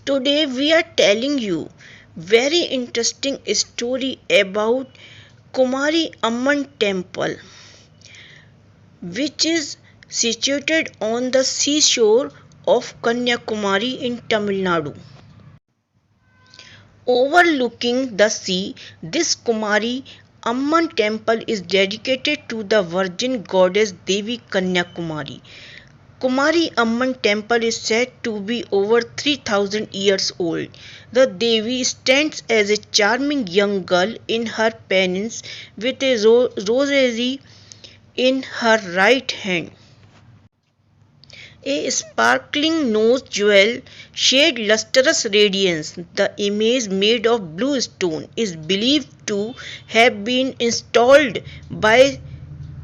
Today we are telling you very interesting story about Kumari Amman temple, which is situated on the seashore of Kanyakumari in Tamil Nadu. Overlooking the sea, this Kumari Amman temple is dedicated to the virgin goddess Devi Kanyakumari. Kumari Amman temple is said to be over 3000 years old. The Devi stands as a charming young girl in her penance with a rosary in her right hand. A sparkling nose jewel shed lustrous radiance. The image, made of blue stone, is believed to have been installed by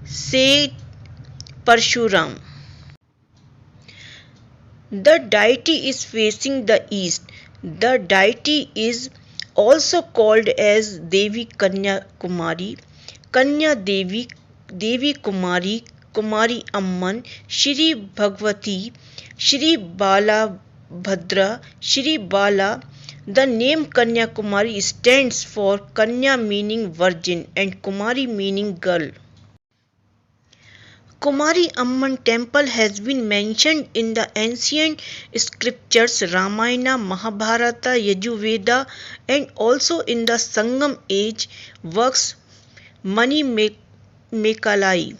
Saint Parshuram. The deity is facing the east. The deity is also called as Devi Kanya Kumari, Kanya Devi, Devi Kumari, Kumari Amman, Shri Bhagwati, Shri Bala Bhadra, Shri Bala. The name Kanya Kumari stands for Kanya meaning virgin and Kumari meaning girl. Kumari Amman temple has been mentioned in the ancient scriptures Ramayana, Mahabharata, Yajurveda and also in the Sangam age works Mani Mekalai.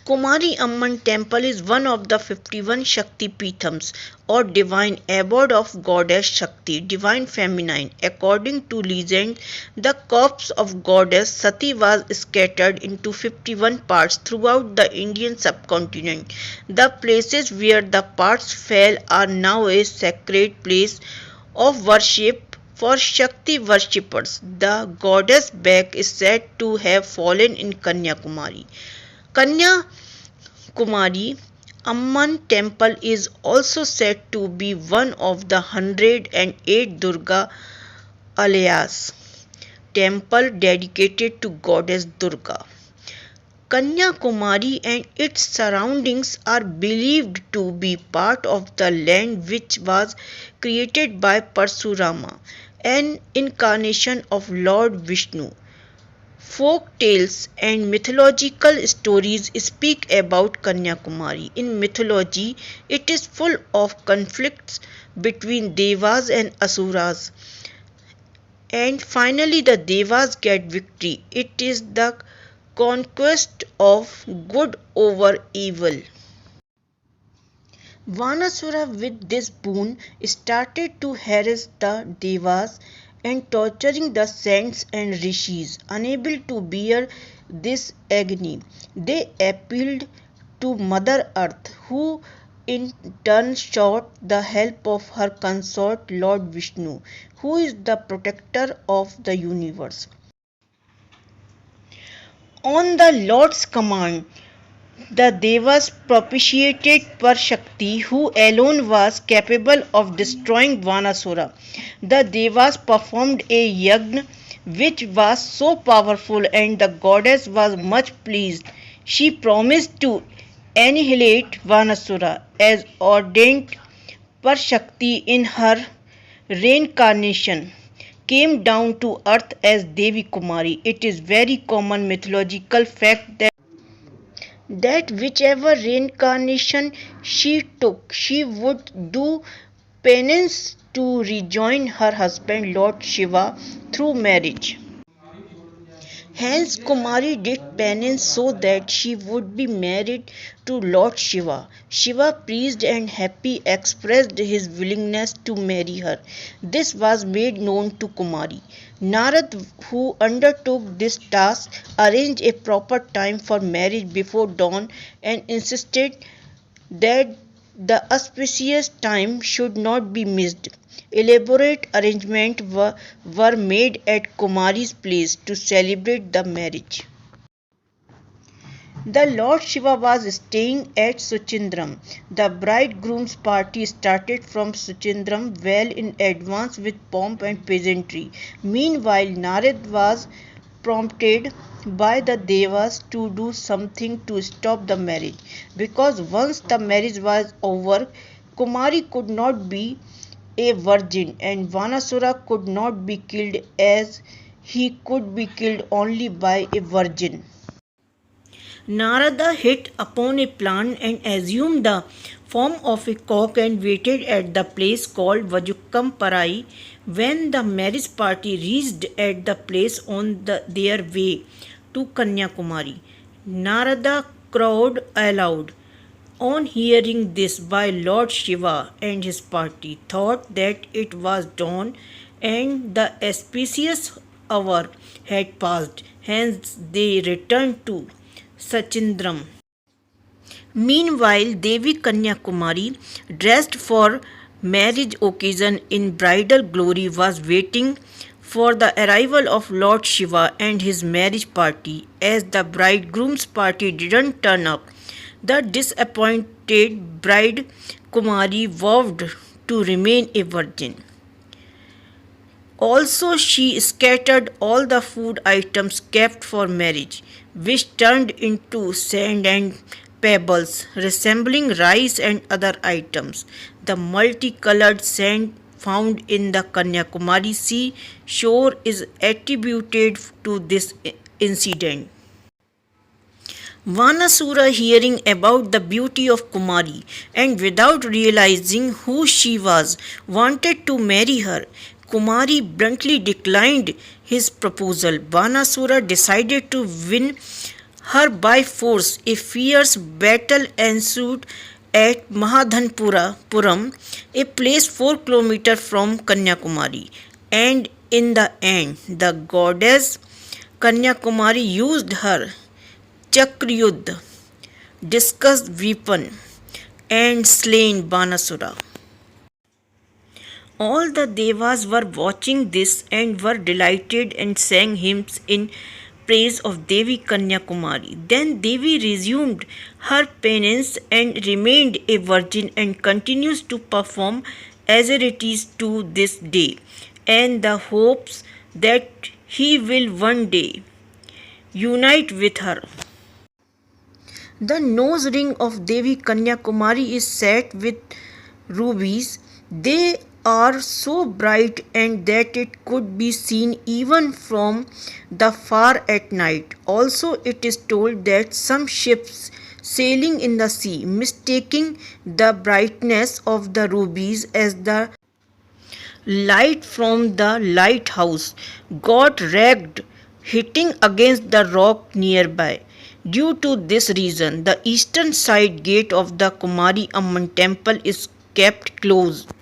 Kumari Amman temple is one of the 51 Shakti Peethams or divine abode of goddess Shakti, divine feminine. According to legend, the corpse of goddess Sati was scattered into 51 parts throughout the Indian subcontinent. The places where the parts fell are now a sacred place of worship for Shakti worshippers. The goddess back is said to have fallen in Kanyakumari. Kanyakumari Amman temple is also said to be one of the 108 Durga Alayas temple dedicated to goddess Durga. Kanyakumari and its surroundings are believed to be part of the land which was created by Parsurama, an incarnation of Lord Vishnu. Folk tales and mythological stories speak about Kanyakumari. In mythology, it is full of conflicts between Devas and Asuras. And finally, the Devas get victory. It is the conquest of good over evil. Vanasura, with this boon, started to harass the Devas and torturing the saints and rishis. Unable to bear this agony, they appealed to Mother Earth, who in turn sought the help of her consort Lord Vishnu, who is the protector of the universe. On the Lord's command, the Devas propitiated Parshakti, who alone was capable of destroying Vanasura. The Devas performed a yagna which was so powerful and the goddess was much pleased. She promised to annihilate Vanasura as ordained. Parshakti in her reincarnation came down to earth as Devi Kumari. It is very common mythological fact that whichever reincarnation she took, she would do penance to rejoin her husband Lord Shiva through marriage. Hence, Kumari did penance so that she would be married to Lord Shiva. Shiva, pleased and happy, expressed his willingness to marry her. This was made known to Kumari. Narad, who undertook this task, arranged a proper time for marriage before dawn and insisted that the auspicious time should not be missed. Elaborate arrangements were made at Kumari's place to celebrate the marriage. The Lord Shiva was staying at Suchindram. The bridegroom's party started from Suchindram well in advance with pomp and pageantry. Meanwhile, Narad was prompted by the Devas to do something to stop the marriage, because once the marriage was over, Kumari could not be a virgin, and Vanasura could not be killed as he could be killed only by a virgin. Narada hit upon a plan and assumed the form of a cock and waited at the place called Vajukam Parai. When the marriage party reached at the place on their way to Kanyakumari, Narada crowed aloud. On hearing this by Lord Shiva and his party, thought that it was dawn and the auspicious hour had passed, hence they returned to Sachindram. Meanwhile, Devi Kanyakumari, dressed for marriage occasion in bridal glory, was waiting for the arrival of Lord Shiva and his marriage party. As the bridegroom's party didn't turn up, the disappointed bride Kumari vowed to remain a virgin. Also, she scattered all the food items kept for marriage, which turned into sand and pebbles resembling rice and other items. The multicolored sand found in the Kanyakumari sea shore is attributed to this incident. Vanasura, hearing about the beauty of Kumari and without realizing who she was, wanted to marry her. Kumari bluntly declined his proposal. Vanasura decided to win her by force. A fierce battle ensued at Mahadhanpuram, a place 4 kilometers from Kanyakumari, and in the end, the goddess Kanyakumari used her Chakrayuddha, discus weapon, and slain Banasura. All the devas were watching this and were delighted and sang hymns in praise of Devi Kanyakumari. Then Devi resumed her penance and remained a virgin and continues to perform austerities to this day, and the hopes that he will one day unite with her. The nose ring of Devi Kanyakumari is set with rubies. They are so bright and that it could be seen even from the far at night. Also, it is told that some ships sailing in the sea, mistaking the brightness of the rubies as the light from the lighthouse, got wrecked hitting against the rock nearby. Due to this reason, the eastern side gate of the Kumari Amman temple is kept closed.